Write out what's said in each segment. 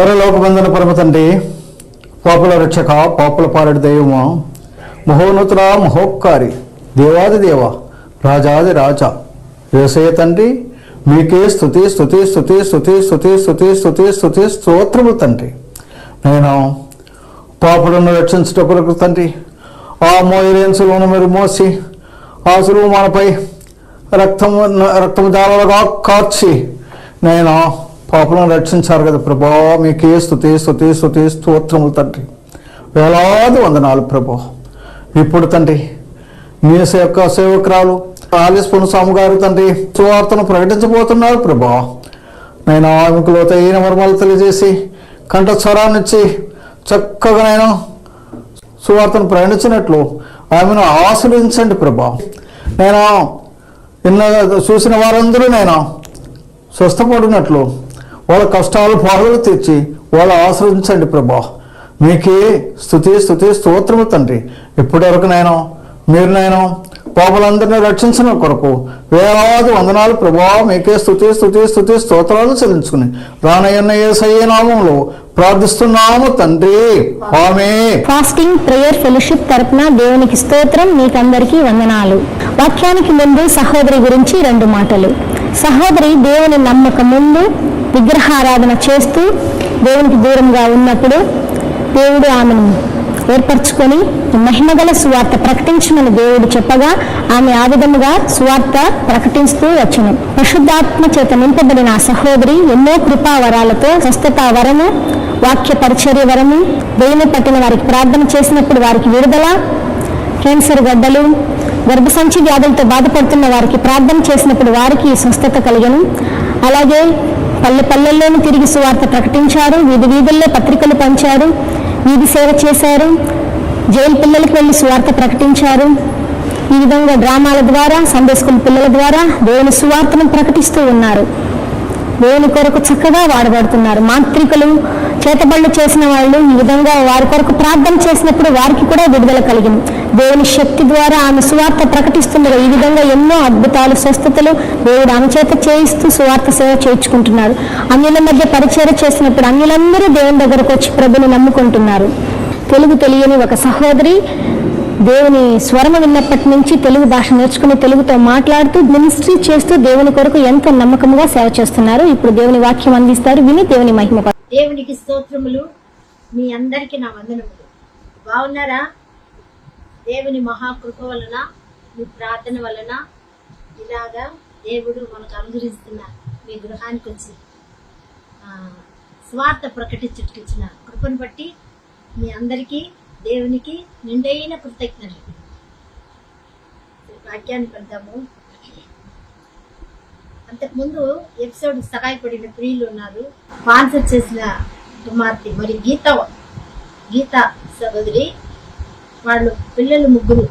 పరలోకబంధన పరమ తండ్రి, పాపుల రక్షక, పాపుల పాలడి దైవమా, మహోన్నతుల మహోపకారి, దేవాది దేవ, రాజాది రాజా, యేసయ్య తండ్రి, మీకే స్తుతి స్తుతి స్తుతి స్తుతి స్తుతి స్తుతి స్తుతి స్తుతి స్తోత్రము తండ్రి. నేను పాపులను రక్షించుటకు తండ్రి, ఆ మోయలేని సులువును మీరు మోసి, ఆ సులువు మనపై రక్తము జాలలుగా కార్చి నేను పాపులను రక్షించారు కదా ప్రభా. మీకే స్తుతి స్తుతి స్తుతి స్తోత్రములు తండ్రి. వేలాది వందనాలు ప్రభా. ఇప్పుడు తండ్రి మీ యొక్క సేవకురాలు ఆలిస్పును స్వామి గారు తండ్రి సువార్తను ప్రకటించబోతున్నారు ప్రభా. నేను ఆమెకు లోతైన మర్మాలు తెలియజేసి కంఠస్వరాన్నిచ్చి చక్కగా నేను సువార్తను ప్రకటించినట్లు ఆమెను ఆశీర్వదించండి ప్రభా. నేను చూసిన వారందరూ నేను స్వస్థపడినట్లు వాళ్ళ కష్టాలు బాధలు తీర్చి వాళ్ళు ఆశ్రయించండి ప్రభా. మీకే స్తుతి స్తుతి స్తోత్రము తండ్రి. ఇప్పటి వరకు మీరు పాపులందరినీ రక్షించిన కొరకు వేలాది వందనాలు ప్రభా. మీకే స్తుతి స్తుతి స్తుతి స్తోత్రాలు చెల్లించుకుని రానయ్యన్న యేసయ్య నామములో ప్రార్థిస్తున్నాము తండ్రి, ఆమేన్. ఫాస్టింగ్ ప్రేయర్ ఫెలోషిప్ తరపున దేవునికి స్తోత్రం. మీకందరికీ వందనాలు. వాక్యానికి ముందు సహోదరి గురించి 2 మాటలు. సహోదరి దేవుని నమ్మక ముందు విగ్రహారాధన చేస్తూ దేవునికి దూరంగా ఉన్నప్పుడు దేవుడు ఆమెను ఏర్పరచుకొని మహిమగల సువార్త ప్రకటించమని దేవుడు చెప్పగా ఆమె ఆ విధముగా సువార్త ప్రకటిస్తూ వచ్చును. పరిశుద్ధాత్మ చేత నింపబడిన ఆ సహోదరి ఎన్నో కృపా వరాలతో స్వస్థత వరము, వాక్య పరిచర్య వరము, దేవుని పట్టిన వారికి ప్రార్థన చేసినప్పుడు వారికి విడుదల, క్యాన్సర్ గడ్డలు, గర్భసంచి వ్యాధులతో బాధపడుతున్న వారికి ప్రార్థన చేసినప్పుడు వారికి స్వస్థత కలిగను. అలాగే పల్లెల్లోనూ తిరిగి సువార్త ప్రకటించారు, వీధి వీధుల్లో పత్రికలు పంచారు, వీధి సేవ చేశారు, జైలు పిల్లలకు వెళ్ళి సువార్త ప్రకటించారు. ఈ విధంగా డ్రామాల ద్వారా, సండే స్కూల్ పిల్లల ద్వారా దేవుని సువార్తను ప్రకటిస్తూ ఉన్నారు. దేవుని కొరకు చక్కగా వాడబడుతున్నారు. మాంత్రికులు, చేతబళ్ళు చేసిన వాళ్ళు ఈ విధంగా వారి కొరకు ప్రార్థన చేసినప్పుడు వారికి కూడా విడుదల కలిగింది. దేవుని శక్తి ద్వారా ఆమె సువార్త ప్రకటిస్తుండగా ఈ విధంగా ఎన్నో అద్భుతాలు, స్వస్థతలు దేవుడు ఆమె చేత చేయిస్తూ సువార్త సేవ చేయించుకుంటున్నారు. అన్యుల మధ్య పరిచర్య చేసినప్పుడు అన్యులందరూ దేవుని దగ్గరకు వచ్చి ప్రభుని నమ్ముకుంటున్నారు. తెలుగు తెలియని ఒక సహోదరి దేవుని స్వరము విన్నప్పటి నుంచి తెలుగు భాష నేర్చుకుని తెలుగుతో మాట్లాడుతూ మినిస్ట్రీ చేస్తూ దేవుని కొరకు ఎంతో నమ్మకంగా సేవ చేస్తున్నారు. ఇప్పుడు దేవుని వాక్యం అందిస్తారు, విని దేవుని మహిమ. దేవునికి స్తోత్రములు. మీ అందరికీ నా వందనములు. బాగున్నారా? దేవుని మహాకృప వలన, మీ ప్రార్థన వలన ఇలాగా దేవుడు మనకు అనుగ్రహిస్తున్న మీ గృహానికి వచ్చి స్వార్థ ప్రకటించిన కృపను బట్టి మీ అందరికీ దేవునికి నిండైన కృతజ్ఞతలు. వాక్యాన్ని పెడతాము. అంతకుముందు ఎపిసోడ్ సహాయపడిన ప్రియులు ఉన్నారు. స్పాన్సర్ చేసిన కుమార్తె మరి గీత సహోదరి, వాళ్ళు పిల్లలు 3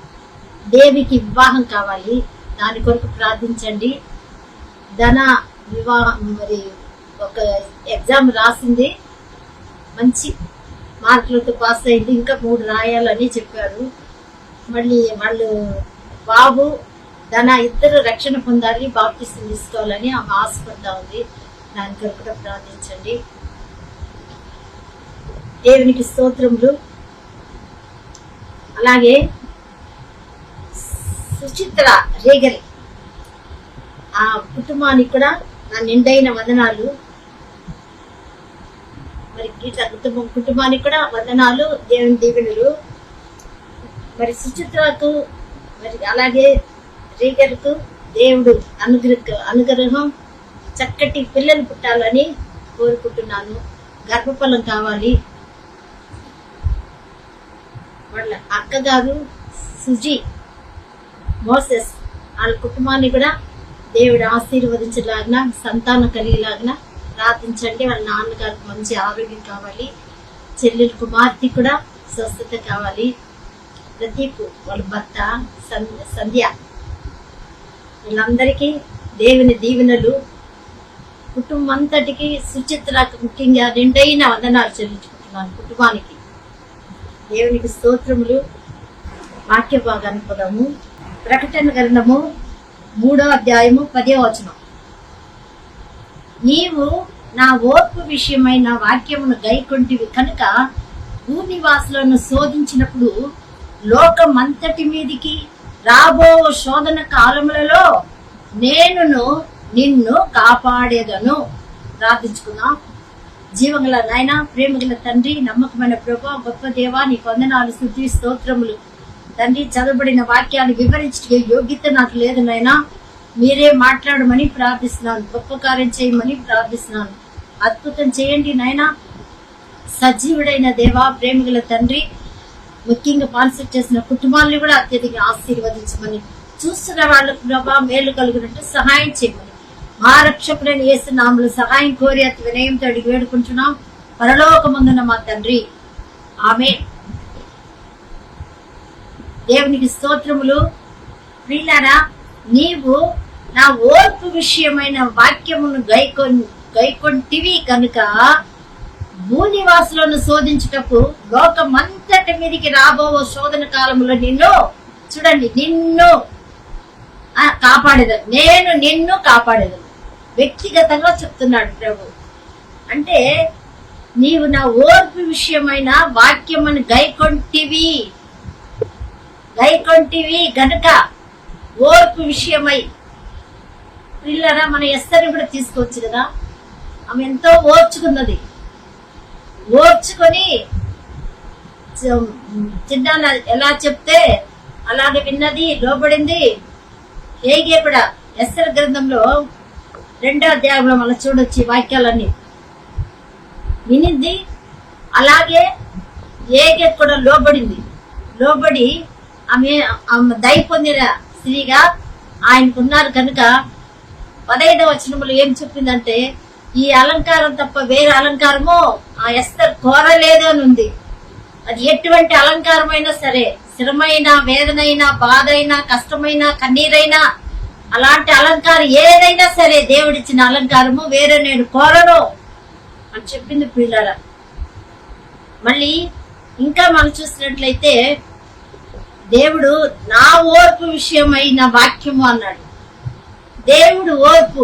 దేవికి వివాహం కావాలి, దాని కొరకు ప్రార్థించండి. ధన వివాహం మరి ఒక ఎగ్జామ్ రాసింది, మంచి మార్కులతో పాస్ అయింది, ఇంకా 3 రాయాలని చెప్పారు. మళ్ళీ వాళ్ళు బాబు ధన ఇద్దరు రక్షణ పొందాలి, బాప్తిసం తీసుకోవాలని ఆమె ఆశపడతా ఉంది. దాని కొరకు కూడా ప్రార్థించండి. దేవునికి స్తోత్రములు. అలాగే సుచిత్ర రేగరి, ఆ కుటుంబానికి కూడా నా నిండైన వందనాలు. మరి గీత కుటుంబానికి కూడా వందనాలు, దేవుని దీవెనలు. మరి సుచిత్రకు మరి అలాగే రేగర్కు దేవుడు అనుగ్రహం, చక్కటి పిల్లలు పుట్టాలని కోరుకుంటున్నాను. గర్భఫలం కావాలి. వాళ్ళ అక్కగారు సుజీ మోసెస్, వాళ్ళ కుటుంబాన్ని కూడా దేవుడు ఆశీర్వదించలాగిన, సంతానం కలిగేలాగిన ప్రార్థించండి. వాళ్ళ నాన్నగారికి మంచి ఆరోగ్యం కావాలి. చెల్లెలు కుమార్తె కూడా స్వస్థత కావాలి. ప్రదీప్ వాళ్ళ భర్త సంధ్య, వీళ్ళందరికీ దేవుని దీవెనలు. కుటుంబం అంతటికి, సుచిత్రకు ముఖ్యంగా నిండైన వందనాలు చెల్లించుకుంటున్నాను. కుటుంబానికి దేవునికి స్తోత్రములు. వాక్య భాగాన్ని పదము. ప్రకటన గ్రంథము 3వ అధ్యాయము 10వ వచనం. నీవు నా ఓర్పు విషయమై నా వాక్యమును గైకొంటివి కనుక భూనివాసులను శోధించినప్పుడు లోకమంతటి మీదికి రాబో శోధన కాలములలో నేనును నిన్ను కాపాడేదను. ప్రార్థించుకుందాం. జీవగల నాయన, ప్రేమగల తండ్రి, నమ్మకమైన ప్రభువా, గొప్ప దేవా, నీ వందనాలు, స్తుతి స్తోత్రములు తండ్రి. చదవబడిన వాక్యాన్ని వివరించే యోగ్యత నాకు లేదు నాయనా. మీరే మాట్లాడమని ప్రార్థిస్తున్నాను. గొప్ప కార్యం చేయమని ప్రార్థిస్తున్నాను. అద్భుతం చేయండి నాయనా. సజీవుడైన దేవా, ప్రేమగల తండ్రి, ముఖ్యంగా కాన్సెప్ట్ చేసిన కుటుంబాన్ని కూడా అత్యధిక ఆశీర్వదించమని, చూస్తున్న వాళ్ళకు ప్రభా మేలు కలుగునట్టు సహాయం చేయమని, మా రక్షకుడైన యేసు నామములో సహాయం కోరి అతి వినయంతో అడిగి వేడుకుంటున్నాం పరలోకమందున్న మా తండ్రి. ఆమేన్. దేవునికి స్తోత్రములు. ప్రియులారా, నీవు నా ఓర్పు విషయమైన వాక్యమును గైకొంటివి కనుక భూనివాసులను శోధించుటకు లోకమంతటి మీదికి రాబో శోధన కాలంలో నిన్ను కాపాడేదాను. నేను నిన్ను కాపాడేదాను. వ్యక్తిగతంగా చెప్తున్నాడు ప్రభు. అంటే నీవు నా ఓర్పు విషయమైన వాక్యమును గైకొంటివి గనుక ఓర్పు విషయమై. పిల్లరా, మన ఎస్తర్ని కూడా తీసుకోవచ్చు కదా. ఆమె ఎంతో ఓర్చుకున్నది. ఓర్చుకొని చిన్న ఎలా చెప్తే అలాగే విన్నది, లోబడింది. ఏగే కూడా ఎస్తర్ గ్రంథంలో 2వ అధ్యాయంలో మనం చూడొచ్చు వాక్యాలన్నీ. వినింది, అలాగే ఏగే కూడా లోబడి ఆమె దయ పొందిన స్త్రీగా ఆయనకున్నారు కనుక 15వ వచనములో ఏం చెప్పిందంటే, ఈ అలంకారం తప్ప వేరే అలంకారము ఆ ఎస్తర్ కోరలేదు అని ఉంది. అది ఎటువంటి అలంకారమైనా సరే, శ్రమైన, వేదనైనా, బాధ అయినా, కష్టమైన, కన్నీరైనా, అలాంటి అలంకారం ఏదైనా సరే దేవుడిచ్చిన అలంకారము వేరే నేను కోరను అని చెప్పింది పిల్లల. మళ్ళీ ఇంకా మనం చూసినట్లయితే దేవుడు నా ఓర్పు విషయమైన వాక్యము అన్నాడు. దేవుడు ఓర్పు.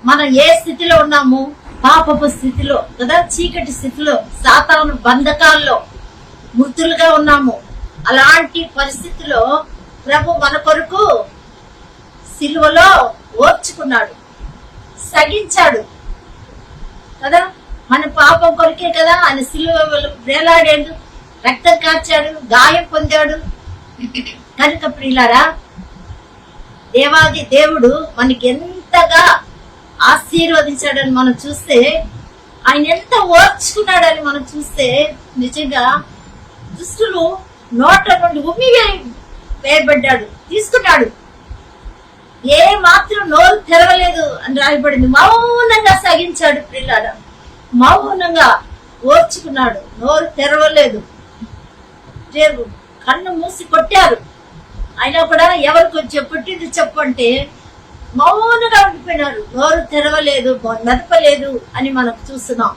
మనం ఏ స్థితిలో ఉన్నాము? పాపపు స్థితిలో కదా, చీకటి స్థితిలో, సాతాను బంధకాల్లో మృతులుగా ఉన్నాము. అలాంటి పరిస్థితిలో ప్రభు మన కొరకు సిలువలో ఓర్చుకున్నాడు, సగించాడు కదా. మన పాపం కొరకే కదా ఆయన సిలువ వేలాడాడు, రక్తం కార్చాడు, గాయం పొందాడు. కనుక ప్రియులారా, దేవాది దేవుడు మనకి ఎంతగా ఆశీర్వదించాడని మనం చూస్తే, ఆయన ఎంత ఓర్చుకున్నాడని మనం చూస్తే, నిజంగా దుష్టులు నోట నుండి ఉమ్మి వేయబడ్డాడు, తీసుకున్నాడు. ఏ మాత్రం నోరు తెరవలేదు అని రాయబడింది. మౌనంగా సగించాడు పిల్లాడ, మౌనంగా ఓర్చుకున్నాడు, నోరు తెరవలేదు. కన్ను మూసి కొట్టారు, అయినా కూడా ఎవరికి పుట్టింది చెప్పంటే మౌనంగా ఉండిపోయినారు, నోరు తెరవలేదు, మెదపలేదు అని మనం చూస్తున్నాం.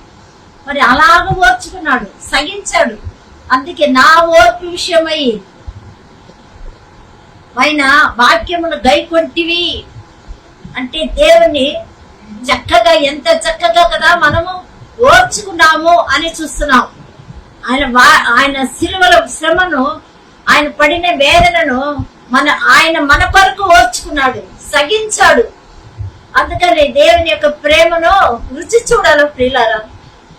మరి అలాగ ఓర్చుకున్నాడు, సగించాడు. అందుకే నా ఓర్పు విషయమై పైన వాక్యమును గైకొంటివి అంటే దేవుని చక్కగా, ఎంత చక్కగా కదా మనము ఓర్చుకున్నాము అని చూస్తున్నాం. ఆయన సిలువల శ్రమను, ఆయన పడిన వేదనను ఆయన మన కొరకు ఓర్చుకున్నాడు, సగించాడు. అందుకని దేవుని యొక్క ప్రేమను రుచి చూడాలి ప్రియులారా.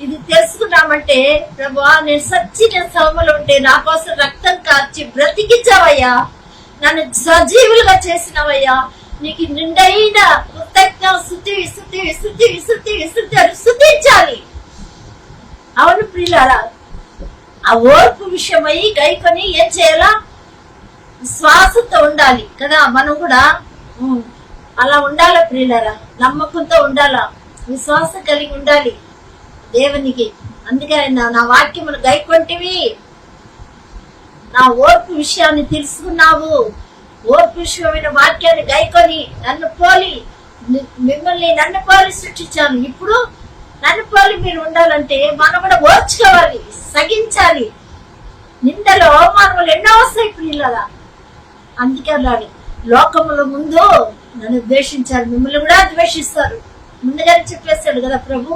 ఇది తెలుసుకున్నామంటే, ప్రభువా నేను సచ్చిన సౌమలు ఉంటే నా కోసం రక్తం కార్చి బ్రతికించావయ్యా, నన్ను సజీవులుగా చేసినవయ్యా, నీకు నిండైన కృతజ్ఞ స్తుతించాలి. అవును ప్రియులారా, ఆ ఓర్పు విషయమై గైకొని ఏం చేయాలా? శ్వాసతో ఉండాలి కదా. మనం కూడా అలా ఉండాలా ప్రియులారా, నమ్మకంతో ఉండాలా, విశ్వాసం కలిగి ఉండాలి దేవునికి. అందుకే నా వాక్యమును గైకొంటివి, నా ఓర్పు విషయాన్ని తెలుసుకున్నావు, ఓర్పు విషయమైన వాక్యాన్ని గైకొని నన్ను పోలి సృష్టించాను. ఇప్పుడు నన్ను పోలి మీరు ఉండాలంటే మనం కూడా ఓర్చుకోవాలి, సగించాలి. నిందలు, అవమానములు ఎన్నో వస్తాయి ప్రియులారా. అందుకే అలాగే లోకముల ముందు నన్ను ద్వేషించారు, మిమ్మల్ని కూడా ద్వేషిస్తారు ముందుగానే చెప్పేస్తాడు కదా ప్రభు.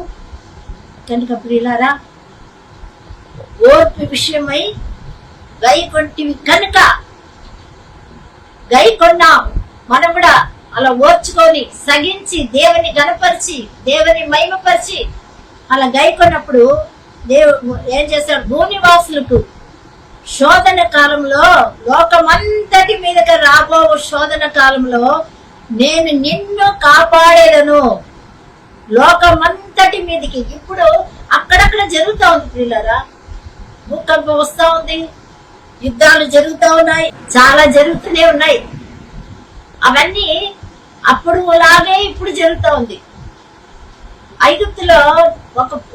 కనుక ప్రియులారా, ఓర్పు విషయమై గైకొంటివి కనుక, గైకొన్నాం మనం కూడా అలా ఓర్చుకొని సగించి దేవుని గణపరిచి దేవుని మహిమపరిచి అలా గైకొన్నప్పుడు దేవుడు ఏం చేశాడు? భూనివాసులకు శోధన కాలంలో, లోకమంతటి మీదకి రాబో శోధన కాలంలో నేను నిన్ను కాపాడేదను. లోకమంతటి మీదకి ఇప్పుడు అక్కడక్కడ జరుగుతా ఉంది ప్రియులారా, భూకంపం వస్తా ఉంది, యుద్ధాలు జరుగుతూ ఉన్నాయి, చాలా జరుగుతూనే ఉన్నాయి. అవన్నీ అప్పుడు లాగే ఇప్పుడు జరుగుతూ ఉంది. ఐగుప్తులో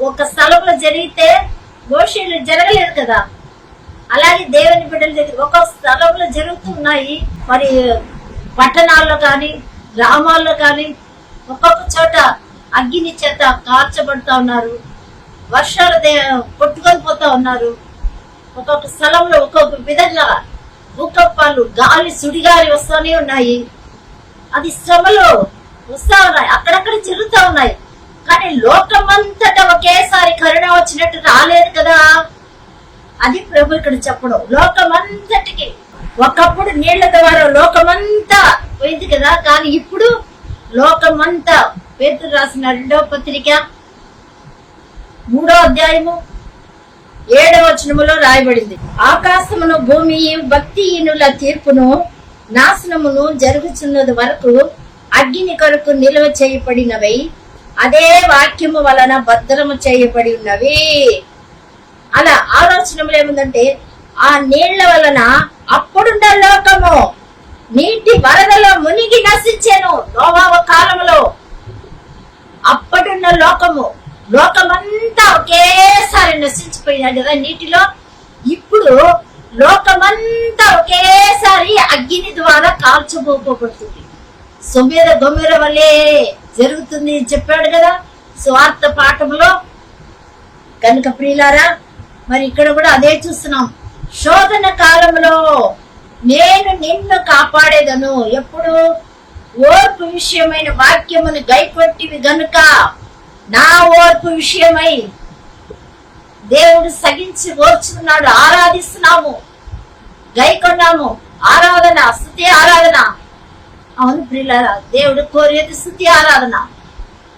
ఒక స్థలంలో జరిగితే గోషేలు జరగలేదు కదా, అలాగే దేవుని బిడ్డల దగ్గర ఒక స్థలంలో జరుగుతున్నాయి. మరి పట్టణాల్లో కానీ గ్రామాల్లో కానీ ఒక్కొక్క చోట అగ్ని చేత కార్చబడుతూ ఉన్నారు, వర్షాలు కొట్టుకొని పోతా ఉన్నారు. ఒక్కొక్క స్థలంలో ఒక్కొక్క విధంగా భూకంపాలు, గాలి సుడిగాలి వస్తూనే ఉన్నాయి. అది శ్రమలు వస్తా ఉన్నాయి, అక్కడక్కడ జరుగుతూ ఉన్నాయి. కానీ లోకమంతటా ఒకేసారి కరుణ వచ్చినట్టు రాలేదు కదా. అది ప్రభు ఇక్కడ చెప్పడం. లోకమంతటికి ఒకప్పుడు నీళ్ల ద్వారా లోకమంతా పోయింది కదా, కానీ ఇప్పుడు లోకమంతా. పేతురు రాసిన 2వ పత్రిక 3వ అధ్యాయము 7వ వచనములో రాయబడింది, ఆకాశమును భూమి భక్తిహీనుల తీర్పును నాశనమును జరుగుతున్నది వరకు అగ్ని కొరకు నిల్వ చేయబడినవి, అదే వాక్యము వలన భద్రము చేయబడి ఉన్నవి. అలా ఆలోచనలు ఏముందంటే, ఆ నీళ్ల వలన అప్పుడున్న లోకము నీటి వరదలో మునిగి నశించాను. నోవాహు కాలంలో అప్పుడున్న లోకమంతా ఒకేసారి నశించిపోయినాడు కదా నీటిలో. ఇప్పుడు లోకమంతా ఒకేసారి అగ్ని ద్వారా కాల్చబోబడుతుంది. సొమెర గొమెర వలె జరుగుతుంది చెప్పాడు కదా స్వార్థ పాఠంలో. కనుక ప్రియులారా, మరి ఇక్కడ కూడా అదే చూస్తున్నాం. శోధన కాలంలో నేను నిన్ను కాపాడేదను. ఎప్పుడు? ఓర్పు విషయమైన వాక్యమును గైకొట్టివి గనుక. నా ఓర్పు విషయమై దేవుడు సగించి ఓర్చుకున్నాడు. ఆరాధిస్తున్నాము, గైకొన్నాము. ఆరాధన, స్తుతి ఆరాధన. అవును ప్రియులారా, దేవుడు కోరేది స్తుతి ఆరాధన.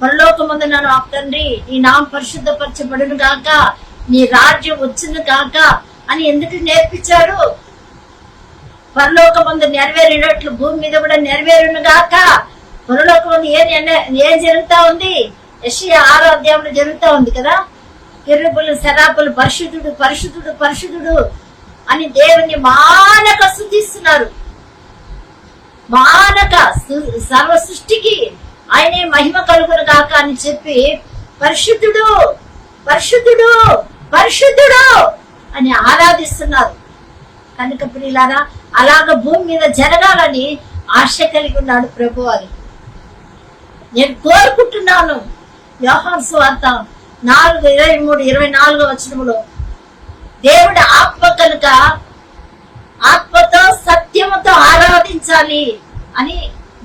పరలోకమందున తండ్రి, నీ నామం పరిశుద్ధపరచబడును గాక, నీ రాజ్యం వచ్చును గాక అని ఎందుకు నేర్పించాడు? పరలోకమందు నెరవేరినట్లు భూమి మీద కూడా నెరవేరును గాక. పరలోకమందు ఏం జరుగుతా ఉంది? యెషయా 6వ అధ్యాయంలో జరుగుతా ఉంది కదా. కెరూబులు సెరాపులు పరిశుద్ధుడు పరిశుద్ధుడు పరిశుద్ధుడు అని దేవుని మానక స్తుతిస్తున్నారు. మానక సర్వ సృష్టికి ఆయనే మహిమ కలుగును గాక అని చెప్పి పరిశుద్ధుడు పరిశుద్ధుడు పరిశుద్ధుడు అని ఆరాధిస్తున్నారు. కనుక ప్రియులారా, అలాగ భూమి మీద జరగాలని ఆశ కలిగి ఉన్నాడు ప్రభు. అని నేను కోరుకుంటున్నాను. యోహాను సువార్త 4:23-24 వచనములో దేవుడు ఆత్మ కనుక ఆత్మతో సత్యముతో ఆరాధించాలి అని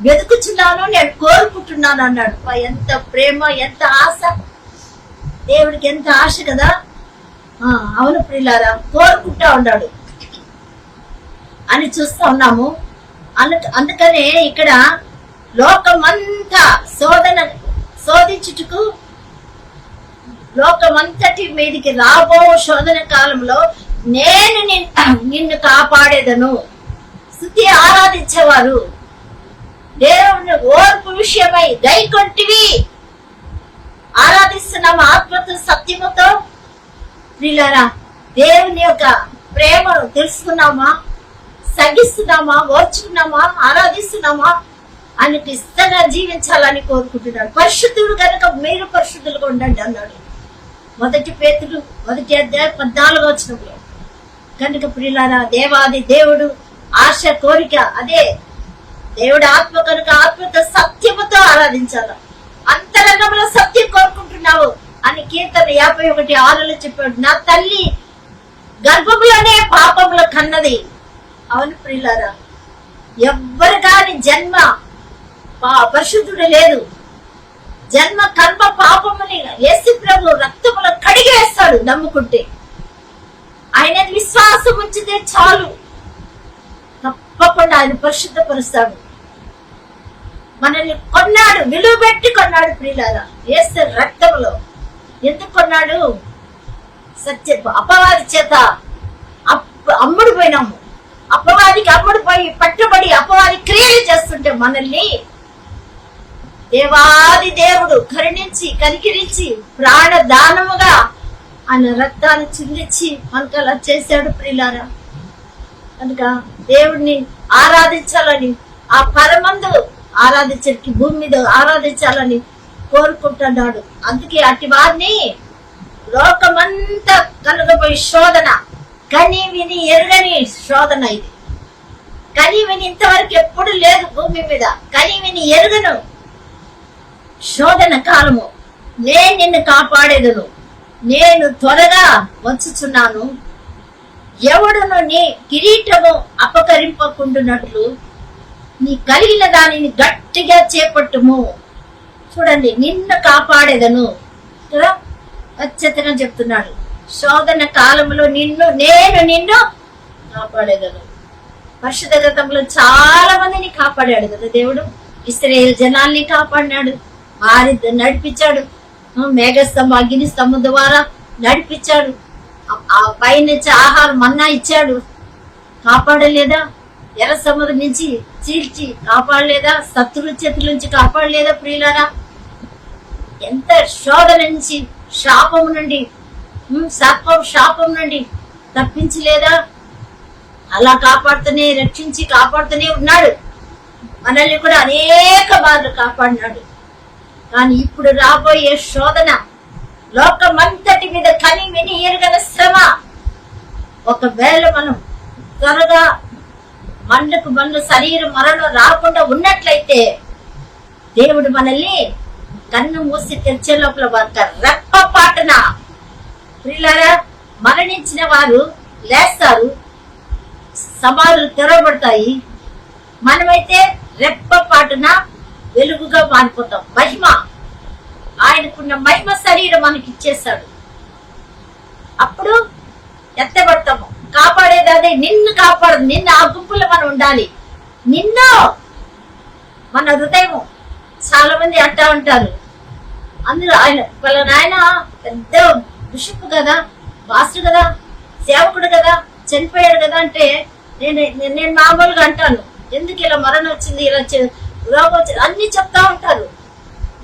వెతుకుచున్నాను, నేను కోరుకుంటున్నాను అన్నాడు. ఎంత ప్రేమ, ఎంత ఆశ! దేవుడికి ఎంత ఆశ కదా. అవును ప్రియులారా, కోరుకుంటా ఉన్నాడు అని చూస్తా ఉన్నాము. అందుకనే ఇక్కడ లోకమంతా శోధించుటకు, లోకమంతటి మీదికి రాబో శోధన కాలంలో నేను నిన్ను కాపాడేదను. స్తుతి ఆరాధించేవారు దేవుని ఓర్పు విషయమై గైకొంటివి. ఆరాధిస్తున్నాము ఆత్మతో సత్యముతో. ప్రియులారా, దేవుని యొక్క ప్రేమను తెలుసుకున్నామా? సగిస్తున్నామా? ఓర్చుకున్నామా? ఆరాధిస్తున్నామా? ఆయనకు ఇష్టంగా జీవించాలని కోరుకుంటున్నాడు. పరిశుద్ధుడు కనుక మీరు పరిశుద్ధులుగా ఉండండి అన్నాడు 1 పేతురు 1వ అధ్యాయం 14వ వచనంలో. కనుక ప్రియులారా, దేవాది దేవుడు ఆశ, కోరిక అదే. దేవుడు ఆత్మ కనుక ఆత్మతో సత్యముతో ఆరాధించాల. అంతరంగంలో సత్యం కోరుకుంటున్నావు అని కీర్తన 51:6 చెప్పాడు. నా తల్లి గర్భంలోనే పాపములు కన్నది. అవును ప్రియులారా, ఎవ్వరు కాని జన్మ పరిశుద్ధుడు లేదు. జన్మ కర్మ పాపముని యేసు ప్రభు రక్తములో కడిగి వేస్తాడు. నమ్ముకుంటే ఆయన విశ్వాసం ఉంచితే చాలు, తప్పకుండా ఆయన పరిశుద్ధపరుస్తాడు. మనల్ని కొన్నాడు, విలువ పెట్టి కొన్నాడు ప్రియులారా యేసు రక్తములో. ఎందుకు కొన్నాడు? సత్య అపవాది చేత అమ్ముడు పోయినాము. అపవాదికి అమ్ముడు పోయి పట్టుబడి అపవాది క్రియలు చేస్తుంటే మనల్ని దేవాది దేవుడు కరుణించి కనికరించి ప్రాణదానముగా ఆయన రక్తాన్ని చిందించి మనకు అలా చేశాడు ప్రియులారా. కనుక దేవుడిని ఆరాధించాలని, ఆ పరమందు ఆరాధించడానికి భూమి మీద ఆరాధించాలని కోరుకుంటున్నాడు. అందుకే అట్టి వారిని లోకమంతా కలుగబోయే శోధన, కని విని ఎరుగని శోధన ఇది. కని విని ఇంతవరకు ఎప్పుడు లేదు భూమి మీద. కని విని ఎరుగను శోధన కాలము. నేను నిన్ను కాపాడేదను, నేను త్వరగా వచ్చుచున్నాను. ఎవడును నీ కిరీటము అపకరింపకుండునట్లు నీ కలిగిన దానిని గట్టిగా చేపట్టుము. చూడండి, నిన్ను కాపాడేదను కదా ఖచ్చితంగా చెప్తున్నాడు. శోధన కాలంలో నేను నిన్ను కాపాడేదను. పరిశుద్ధ గ్రంథంలో చాలా మందిని కాపాడాడు కదా దేవుడు. ఇశ్రాయేలు జనాల్ని కాపాడినాడు, వారి నడిపించాడు. మేఘస్తంభం అగ్ని స్తంభం ద్వారా నడిపించాడు. ఆ పైనుంచి ఆహారం మన్నా ఇచ్చాడు, కాపాడలేదా? ఎర్ర సముద్రం నుంచి చీల్చి కాపాడలేదా? శత్రుల చేతుల నుంచి కాపాడలేదా ప్రియులారా? ఎంత శోధన నుంచి, శాపం నుండి, శాపం నుండి తప్పించలేదా? అలా కాపాడుతూనే రక్షించి కాపాడుతూనే ఉన్నాడు. మనల్ని కూడా అనేక మార్లు కాపాడినాడు. కానీ ఇప్పుడు రాబోయే శోధన, లోకమంతటి మీద కని విని ఎరుగని శ్రమ. ఒకవేళ మనం త్వరగా మన్ను శరీరం మరణం రాకుండా ఉన్నట్లయితే దేవుడు మనల్ని కన్ను మూసి తెచ్చే లోపల రెప్పపాటున ప్రియులారా మరణించిన వారు లేస్తారు, సమాధులు తెరవబడతాయి. మనమైతే రెప్పపాటున వెలుగుగా మారిపోతాం. మహిమ, ఆయనకున్న మహిమ శరీరం మనకి ఇచ్చేస్తాడు. అప్పుడు ఎత్తబడతాము. కాపాడేది అదే, నిన్ను కాపాడదు. నిన్ను ఆ గుంపులో మనం ఉండాలి. నిన్ను మన హృదయం. చాలా మంది అంటా ఉంటారు, అందులో ఆయన పెద్ద బిషప్ కదా, పాస్టర్ కదా, సేవకుడు కదా, చనిపోయాడు కదా అంటే నేను మామూలుగా అంటాను, ఎందుకు ఇలా మరణం వచ్చింది, ఇలా రోగం వచ్చింది అన్ని చెప్తా ఉంటారు.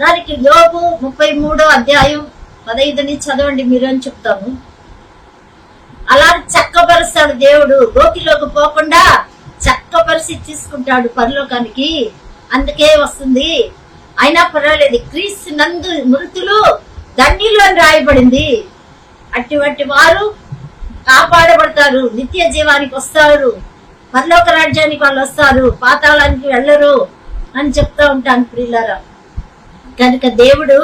దానికి యోబు 33వ అధ్యాయం 15 నుంచి చదవండి మీరు అని చెప్తాము. అలా చక్కపరుస్తాడు దేవుడు. గోతిలోకి పోకుండా చక్కపరిచి తీసుకుంటాడు పరలోకానికి. అందుకే వస్తుంది. అయినా పర్వాలేదు, క్రీస్తు నందు మృతులు ధన్యులు అని రాయబడింది. అటువంటి వారు కాపాడబడతారు, నిత్య జీవానికి వస్తారు, పరలోక రాజ్యానికి వాళ్ళు వస్తారు, పాతాళానికి వెళ్ళరు అని చెప్తా ఉంటాను ప్రియులారా. కనుక దేవుడు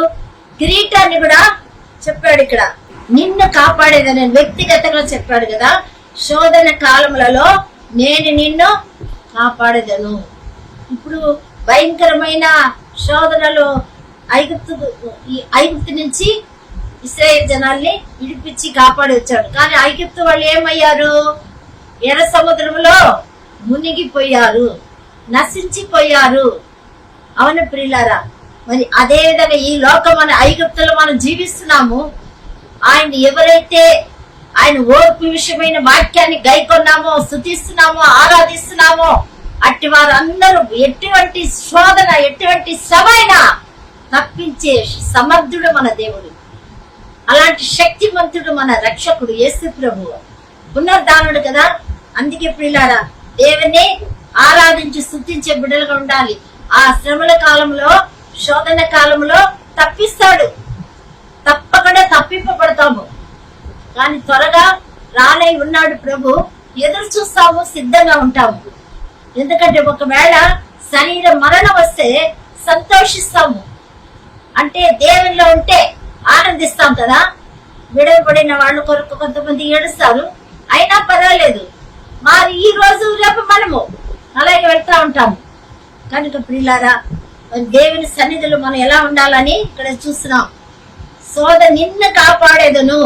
కిరీటాన్ని కూడా చెప్పాడు ఇక్కడ, నిన్ను కాపాడేదని వ్యక్తిగతంగా చెప్పాడు కదా. శోధన కాలములలో నేను నిన్ను కాపాడేదను. ఇప్పుడు భయంకరమైన శోధనలో ఐగుప్తు నుంచి ఇశ్రాయేలు జనాల్ని విడిపించి కాపాడి వచ్చాడు. కానీ ఐగుప్తు వాళ్ళు ఏమయ్యారు? ఎర్ర సముద్రంలో మునిగిపోయారు, నశించిపోయారు. అవును ప్రియులారా, మరి అదే విధంగా ఈ లోకం మన ఐగుప్తులో మనం జీవిస్తున్నాము. ఆయన ఎవరైతే ఆయన ఓర్పు విషయమైన వాక్యాన్ని గైకొన్నామో, స్తుతిస్తున్నామో, ఆరాధిస్తున్నామో అట్టి వారందరూ ఎటువంటి శోధన, ఎటువంటి శ్రమైనా తప్పించే సమర్థుడు మన దేవుడు. అలాంటి శక్తిమంతుడు మన రక్షకుడు యేసు ప్రభువు, పునరుద్ధానుడు కదా. అందుకే ప్రియులారా, దేవుని ఆరాధించి స్తుతించే బిడ్డలుగా ఉండాలి. ఆ శ్రమల కాలంలో, శోధన కాలంలో తప్పిస్తాడు. తప్పకుండా తప్పింపబడతాము. కానీ త్వరగా రానై ఉన్నాడు ప్రభు. ఎదురు చూస్తాము, సిద్ధంగా ఉంటాము. ఎందుకంటే ఒకవేళ శరీర మరణం వస్తే సంతోషిస్తాము. అంటే దేవునిలో ఉంటే ఆనందిస్తాం కదా. విడవబడిన వాళ్ళ కొరకు కొంతమంది ఏడుస్తారు, అయినా పర్వాలేదు. మరి ఈ రోజు రేపు మనము అలాగే వెళ్తా ఉంటాము. కనుక ప్రియులారా, మరి దేవుని సన్నిధిలో మనం ఎలా ఉండాలని ఇక్కడ చూస్తున్నాం. నిన్ను కాపాడేదను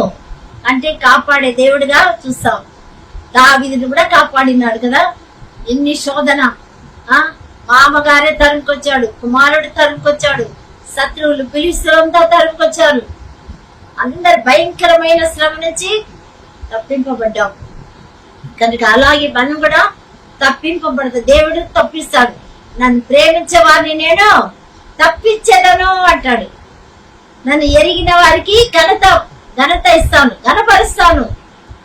అంటే కాపాడే దేవుడిగా చూస్తాం. దావీదుని కూడా కాపాడినాడు కదా. ఎన్ని శోధన, మామగారే తరుముకొచ్చాడు, కుమారుడు తరుముకొచ్చాడు, శత్రువులు ఫిలిష్తీయులంతా తరుముకొచ్చారు. అందరు భయంకరమైన శ్రమ నుంచి తప్పింపబడ్డాం కనుక అలాగే మనం కూడా తప్పింపబడదు. దేవుడు తప్పిస్తాడు. నన్ను ప్రేమించే వారిని నేను తప్పించేదను అంటాడు. నన్ను ఎరిగిన వారికి ఘనత ఇస్తాను, ఘనపరుస్తాను.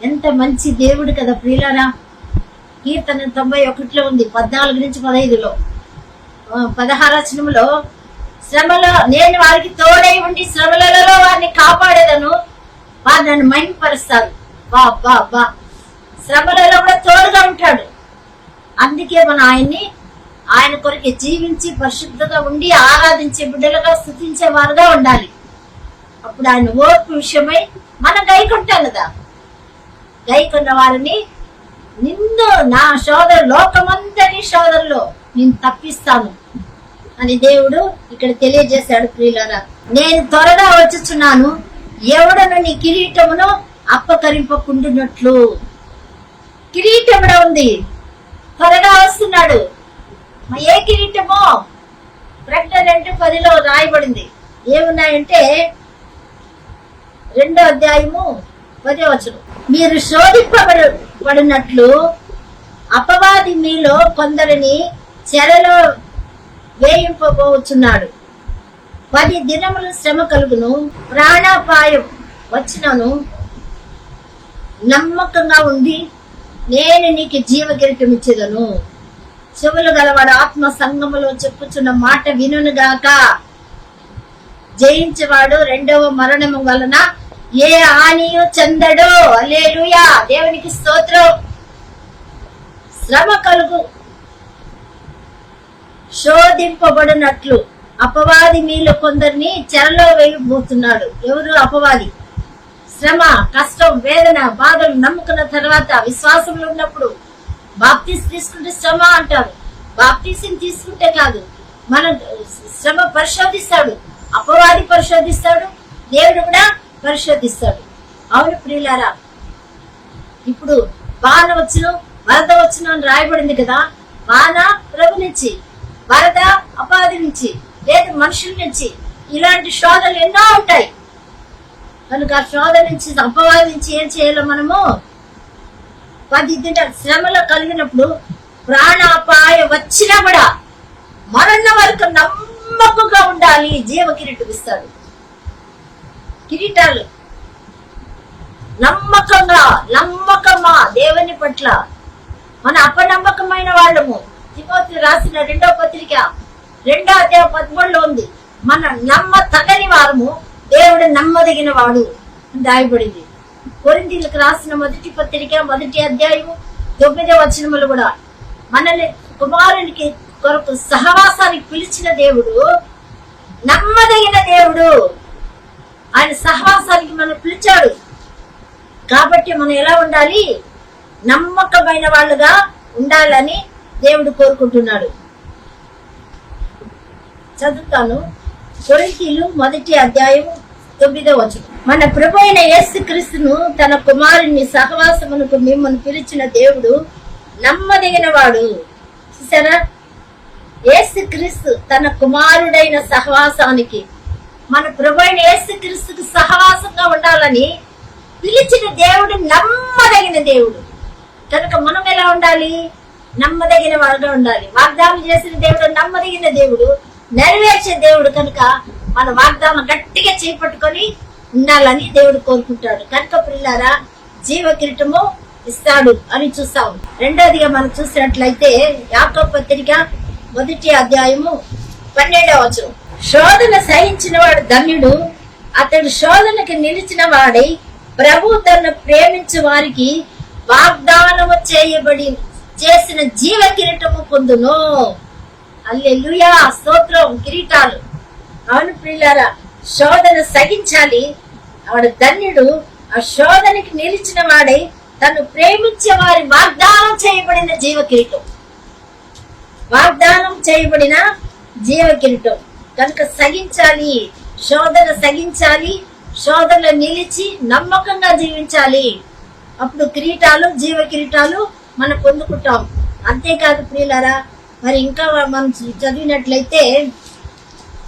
ఎంత మంచి దేవుడు కదా ప్రియులారా. కీర్తన 91లో ఉంది, 14 నుంచి 15లో 16వ వచనంలో, శ్రమలో నేను వారికి తోడై ఉండి శ్రమలలో వారిని కాపాడేదను, వారు నన్ను మహిమపరుస్తారు. బా శ్రమలలో కూడా తోడుగా ఉంటాడు. అందుకే మనం ఆయన కొరకు జీవించి పరిశుద్ధంగా ఉండి ఆరాధించే బిడ్డలుగా స్తుతించే వారుగా ఉండాలి. అప్పుడు ఆయన ఓర్పు విషయమై మనం గైకొంటాం కదా. గైకొన్న వారిని నిన్ను నా లోకమంతటి శోధనలో నేను తప్పిస్తాను అని దేవుడు ఇక్కడ తెలియజేశాడు. ప్రియులారా, నేను త్వరగా వచ్చుచున్నాను, ఎవడను నీ కిరీటమును అప్పకరింపకుండునట్లు. కిరీటం ఉంది, త్వరగా వస్తున్నాడు. ఏ కిరీటమో ప్రకటన 2:10లో రాయబడింది. ఏమున్నాయంటే 2వ అధ్యాయము 10వ వచనం, మీరు శోధింపబడినట్లు అపవాది మీలో కొందరిని చెరలో వేయింపబోచున్నాడు. 10 దినములు శ్రమ కలుగును, ప్రాణాపాయం వచ్చినను నమ్మకంగా ఉండి నేను నీకు జీవ కిరీటం ఇచ్చేదను. చెవులు గలవాడు ఆత్మ సంగములో చెప్పుచున్న మాట వినుగాక. జయించేవాడు 2వ మరణము వలన ఏ హానియు చెందడు. హల్లెలూయా, దేవునికి స్తోత్రం. శ్రమ కలుగు శోధింపబడినట్లు అపవాది మీలో కొందరిని చెరలో వేయబోతున్నాడు. ఎవరు? అపవాది. శ్రమ, కష్టం, వేదన, బాధలు నమ్ముకున్న తర్వాత విశ్వాసంలో ఉన్నప్పుడు బాప్టిజం తీసుకుంటే శ్రమ అంటారు. బాప్టిజం తీసుకుంటే కాదు, మన శ్రమ పరిశోధిస్తాడు. అపవాది పరిశోధిస్తాడు, దేవుడు కూడా పరిశోధిస్తాడు. అవును ప్రియులారా, ఇప్పుడు వాన వచ్చును వరద వచ్చును అని రాయబడింది కదా. వాన ప్రభు నుంచి, వరద అపవాది నుంచి, లేదు మనుషుల నుంచి. ఇలాంటి శోధనలు ఎన్నో ఉంటాయి కనుక ఆ శోధన నుంచి, అపవాది నుంచి ఏం చేయాలో మనము 10 దినాలు శ్రమలో కలిగినప్పుడు ప్రాణాపాయం వచ్చినా కూడా మరణ వరకు నమ్మకంగా ఉండాలి. జీవ కిరీటం ఇస్తాడు. కిరీటాలు నమ్మకమా దేవుని పట్ల. మన అపనమ్మకమైన వాళ్ళము. తిమోతి రాసిన 2వ పత్రిక 2వ అధ్యాయం 13లో ఉంది, మన నమ్మతగని వారము దేవుడు నమ్మదగిన వాడు అని రాయబడింది. కొరింథీయులకు రాసిన 1వ పత్రిక 1వ అధ్యాయము 9వ వచనములు కూడా మనల్ని కుమారునికి కొరకు సహవాసానికి పిలిచిన దేవుడు నమ్మదగిన దేవుడు. ఆయన సహవాసానికి మనం పిలిచాడు కాబట్టి మనం ఎలా ఉండాలి? నమ్మకమైన వాళ్ళుగా ఉండాలని దేవుడు కోరుకుంటున్నాడు. చదువుతాను. కొరింథీయులు 1వ అధ్యాయం 9వ వచనం, మన ప్రభు అయిన యేసుక్రీస్తును తన కుమారుని సహవాసమునకు మిమ్మల్ని పిలిచిన దేవుడు నమ్మదగిన వాడు. చూసారా, యేసుక్రీస్తు తన కుమారుడైన సహవాసానికి, మన ప్రభు అయిన యేసుక్రీస్తుకు సహవాసంగా ఉండాలని పిలిచిన దేవుడు నమ్మదగిన దేవుడు. కనుక మనం ఎలా ఉండాలి? నమ్మదగిన వాడుగా ఉండాలి. వాగ్దానం చేసిన దేవుడు నమ్మదగిన దేవుడు, నెరవేర్చే దేవుడు. కనుక మన వాగ్దానం గట్టిగా చేపట్టుకొని ఉండాలని దేవుడు కోరుకుంటాడు. కనుక పిల్లారా, జీవ కిరీటము ఇస్తాడు అని చూస్తాం. రెండోదిగా మనం చూసినట్లయితే యాకోబు పత్రిక 1వ అధ్యాయము 12వ వచనం, శోధన సహించిన వాడు ధన్యుడు, అతడు శోధనకి నిలిచిన వాడై ప్రభు తనను ప్రేమించే వారికి వాగ్దానము చేసిన జీవ కిరీటము పొందును. హల్లెలూయా, స్తోత్రం. కిరీటాలు. అవును ప్రియులారా, శోధన సహించాలి. వాడు ధన్యుడు, ఆ శోధనకి నిలిచిన వాడై తను ప్రేమించే వారి వాగ్దానం చేయబడిన జీవ కిరీటం. వాగ్దానం చేయబడిన జీవ కిరీటం కనుక సగించాలి, శోధన సగించాలి, శోధనలో నిలిచి నమ్మకంగా జీవించాలి. అప్పుడు కిరీటాలు, జీవ కిరీటాలు మనం పొందుకుంటాం. అంతేకాదు ప్రియులారా, మరి ఇంకా మనం చదివినట్లయితే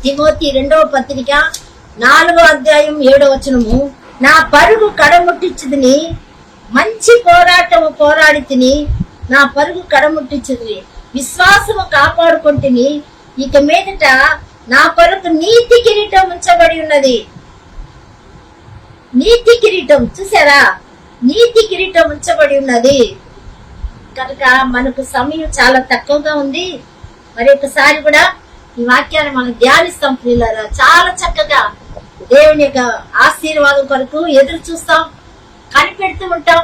తిమోతి 2వ పత్రిక 4వ అధ్యాయం 7వ వచనము, నా పరుగు కడముట్టించుదిని, మంచి పోరాటము పోరాడి తిని, నా పరుగు కడముట్టించుదిని, విశ్వాసము కాపాడుకుంటుని, ఇక మీదట నా కొరకు నీతి కిరీటం ఉంచబడి ఉన్నది. నీతి కిరీటం చూసారా, నీతి కిరీటం ఉంచబడి ఉన్నది. కనుక మనకు సమయం చాలా తక్కువగా ఉంది. మరి ఒకసారి కూడా ఈ వాక్యాన్ని మనం ధ్యానిస్తాం ప్రియులారా. చాలా చక్కగా దేవుని యొక్క ఆశీర్వాదం కొరకు ఎదురు చూస్తాం, కనిపెడుతూ ఉంటాం.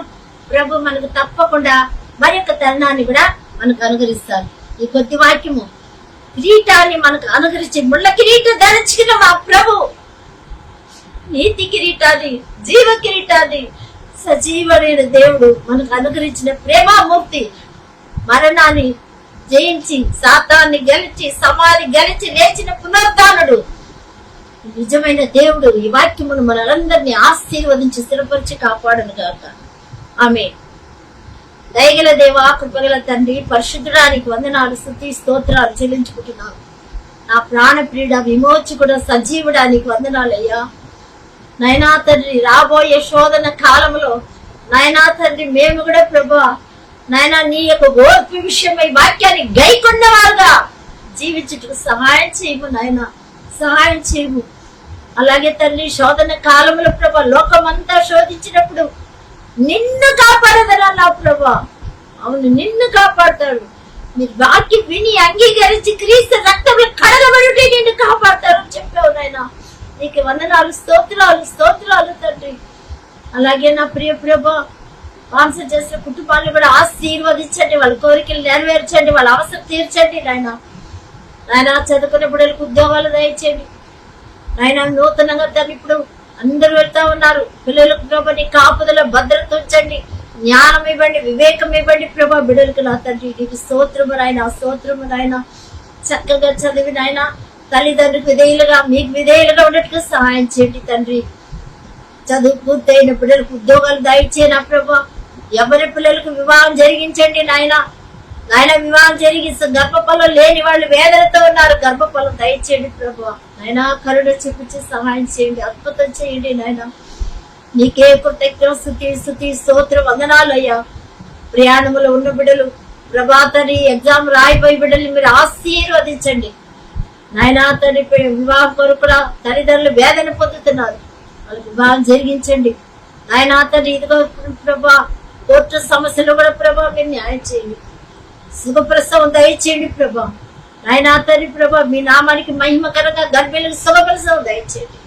ప్రభు మనకు తప్పకుండా మరి యొక్క తరుణాన్ని కూడా మనకు అనుగ్రహిస్తారు. ఈ కొద్ది వాక్యము కిరీటాన్ని మనకు అనుగ్రహించి, ముళ్ళ కిరీటం ధరించుకున్న మా ప్రభు నీతి కిరీటాన్ని, జీవ కిరీటాన్ని, సజీవమైన దేవుడు మనకు అనుగ్రహించిన ప్రేమామూర్తి, మరణాన్ని జయించి సాతాన్ని గెలిచి సమాధి గెలిచి లేచిన పునరుద్ధానుడు నిజమైన దేవుడు. ఈ వాక్యమును మనందరినీ ఆశీర్వదించి స్థిరపరిచి కాపాడును గాక. ఆమేన్. దయగల దేవా, కృపగల తండ్రి, పరిశుద్ధుడానికి వందనాలు, స్తుతి స్తోత్రాలు చెల్లించుకుంటున్నాను. నా ప్రాణ ప్రియుడ, విమోచకుడ, సజీవుడానికి వందనాలయ్యా. నైనా తండ్రి, రాబోయే శోధన కాలంలో నైనా తండ్రి మేము కూడా ప్రభువా నాయనా నీ యొక్క ఓర్పు విషయమై వాక్యాన్ని గైకొన్న వారుగా జీవించుటకు సహాయం చేయము నాయనా, సహాయం చేయము. అలాగే తండ్రి, శోధన కాలంలో ప్రభా లోకమంతా శోధించినప్పుడు నిన్ను కాపాడదలా ప్రభా. అవును, నిన్ను కాపాడతాడు. మీరు వాక్యం విని అంగీకరించి క్రీస్తు రక్తంలో కడగబడి నిన్ను కాపాడతారు చెప్పావు నాయనా. నీకు వందనాలు, స్తోత్రాలు, స్తోత్రాలు తండ్రి. అలాగే నా ప్రియ ప్రభా, స్పాన్సర్ చేసిన కుటుంబాలను కూడా ఆశీర్వదించండి, వాళ్ళ కోరికలు నెరవేర్చండి, వాళ్ళ అవసరం తీర్చండి నాయన. నాయన చదువుకునే బిడ్డలకు ఉద్యోగాలు దయచేయండి నాయన. నూతనంగా తండ్రి ఇప్పుడు అందరూ వెళ్తా ఉన్నారు. పిల్లలకు ప్రభా నీ కాపుదల భద్రత ఉంచండి, జ్ఞానం ఇవ్వండి, వివేకం ఇవ్వండి ప్రభా బిడ్డలకు. నా తండ్రి నీకు స్తోత్రము నాయన, స్తోత్రము నాయన. చక్కగా చదివి నాయన తల్లిదండ్రులకు విధేయులుగా, మీకు విధేయులుగా ఉండేట్టుగా సహాయం చేయండి తండ్రి. చదువు పూర్తయిన పిల్లలకు ఉద్యోగాలు దయచేయనా ప్రభా. ఎవరి పిల్లలకు వివాహం జరిగించండి నాయన. నాయన వివాహం జరిగి గర్భఫలం లేని వాళ్ళు వేదనతో ఉన్నారు, గర్భఫలం దయచేయండి ప్రభా. నాయన కరుణ చూపించి సహాయం చేయండి, అద్భుతం చేయండి నాయన. నీకే కృతజ్ఞత, స్తుతి స్తోత్రం వందనాలు అయ్యా. ప్రయాణంలో ఉన్న బిడ్డలు ప్రభాతని ఎగ్జామ్ రాయిపోయి బిడ్డల్ని మీరు ఆశీర్వదించండి నాయన. తండ్రి వివాహం కొరకు తల్లిదండ్రులు వేదన పొందుతున్నారు, వాళ్ళకి వివాహం జరిగించండి నాయన. తండ్రి ఇదిగో ప్రభా కోర్టు సమస్యలు కూడా ప్రభా మీరు న్యాయం చేయండి, శుభప్రసవం దయచేయండి ప్రభా నాయన. తండ్రి ప్రభా మీ నామానికి మహిమకరంగా గర్భిణులకు శుభప్రసవం దయచేయండి.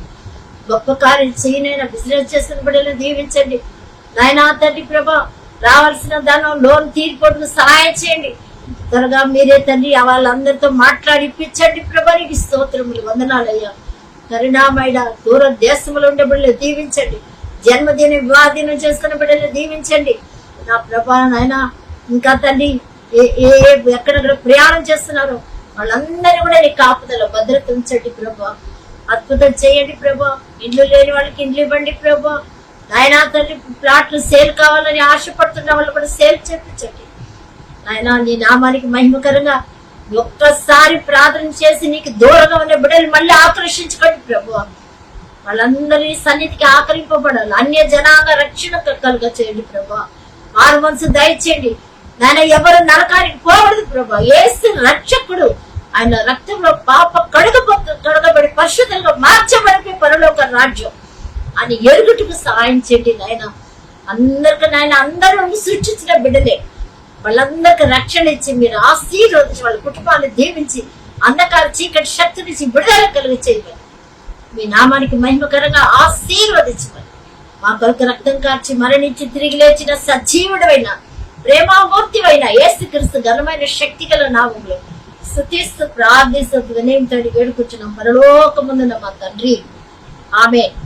గొప్ప కార్యం చేయనైనా బిజినెస్ చేసిన బిడ్డలు దీవించండి నాయన. తండ్రి ప్రభా రావాల్సిన ధనం లోన్ తీరిపోటుకు సహాయం చేయండి త్వరగా. మీరే తండ్రి వాళ్ళందరితో మాట్లాడిపించండి ప్రభా. నీకు స్తోత్రములు వందనాలయ్యా. కరుణామయుడ, దూర దేశంలో ఉండే బిడ్డలు దీవించండి, జన్మదిన వివాహదినం చేసుకున్న బిడ్డలు దీవించండి నా ప్రభా నాయన. ఇంకా తండ్రి ఎక్కడెక్కడ ప్రయాణం చేస్తున్నారో వాళ్ళందరూ కూడా నీ కాపుదల భద్రత ఉంచండి ప్రభా. అద్భుతం చేయండి ప్రభా. ఇండ్లు లేని వాళ్ళకి ఇండ్లు ఇవ్వండి ప్రభా నాయన. తండ్రి ప్లాట్లు సేల్ కావాలని ఆశపడుతున్న వాళ్ళు కూడా సేల్ చేయించండి నాయన. నీ నామానికి మహిమకరంగా ఒక్కసారి ప్రార్థన చేసి నీకు దూరంగా ఉన్న బిడ్డలు మళ్ళీ ఆకర్షించుకోండి ప్రభు. వాళ్ళందరి సన్నిధికి ఆకరింపబడాలి. అన్య జనాంగ రక్షణ కలుగా చేయండి ప్రభు. మారు మనసు దయచేయండి నాయన. ఎవరు నరకానికి పోకూడదు ప్రభు. యేసు రక్షకుడు, ఆయన రక్తంలో పాప కడగబడి పరిశుద్ధంగా మార్చబడిపోయి పరలోక రాజ్యం అని ఎరుగుటకు సహాయం చేయండి నాయన. అందరికి నాయన, అందరూ సృష్టించిన బిడ్డలే, వాళ్ళందరికి రక్షణ ఇచ్చి మీరు ఆశీర్వదించి వాళ్ళ కుటుంబాన్ని దీవించి అంధకార చీకటి శక్తి నుంచి విడుదల కలిగి చేయండి. మీ నామానికి మహిమకరంగా ఆశీర్వదించమని మా కొరకు రక్తం కార్చి మరణించి తిరిగి లేచిన సజీవుడైన ప్రేమామూర్తివైన యేసుక్రీస్తు ఘనమైన శక్తి గల నామములో స్తుతిస్తూ ప్రార్థిస్తూ వినయంతో వేడుకుంటున్నాం పరలోకమందున్న మా తండ్రి. ఆమేన్.